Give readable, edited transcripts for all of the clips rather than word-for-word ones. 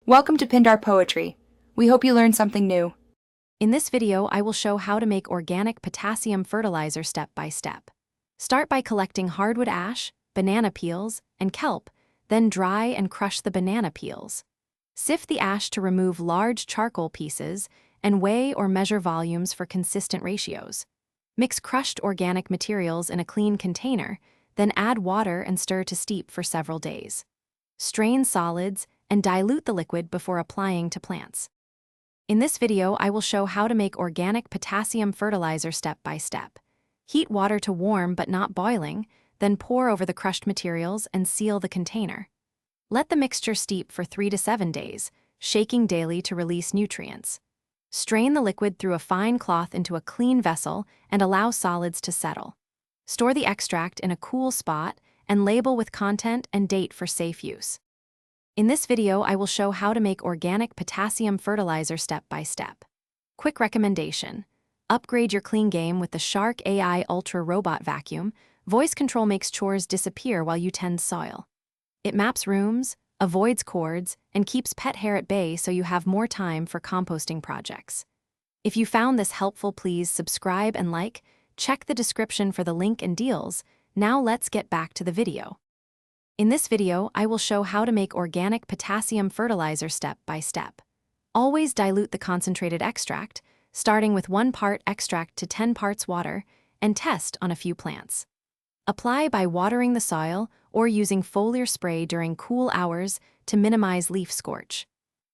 Welcome to Pindar Poetry. We hope you learned something new. In this video, I will show how to make organic potassium fertilizer step by step. Start by collecting hardwood ash, banana peels, and kelp, then dry and crush the banana peels. Sift the ash to remove large charcoal pieces and weigh or measure volumes for consistent ratios. Mix crushed organic materials in a clean container, then add water and stir to steep for several days. Strain solids and dilute the liquid before applying to plants. In this video, I will show how to make organic potassium fertilizer step by step. Heat water to warm but not boiling, then pour over the crushed materials and seal the container. Let the mixture steep for 3 to 7 days, shaking daily to release nutrients. Strain the liquid through a fine cloth into a clean vessel and allow solids to settle. Store the extract in a cool spot and label with content and date for safe use. In this video, I will show how to make organic potassium fertilizer step by step. Quick recommendation: upgrade your clean game with the Shark AI Ultra Robot Vacuum. Voice control makes chores disappear while you tend soil. It maps rooms, avoids cords, and keeps pet hair at bay so you have more time for composting projects. If you found this helpful, please subscribe and like. Check the description for the link and deals. Now let's get back to the video. In this video, I will show how to make organic potassium fertilizer step by step. Always dilute the concentrated extract, starting with 1 part extract to 10 parts water, and test on a few plants. Apply by watering the soil or using foliar spray during cool hours to minimize leaf scorch.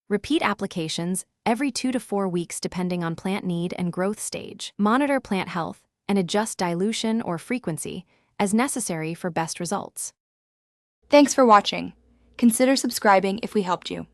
Repeat applications every 2 to 4 weeks depending on plant need and growth stage. Monitor plant health and adjust dilution or frequency as necessary for best results. Thanks for watching. Consider subscribing if we helped you.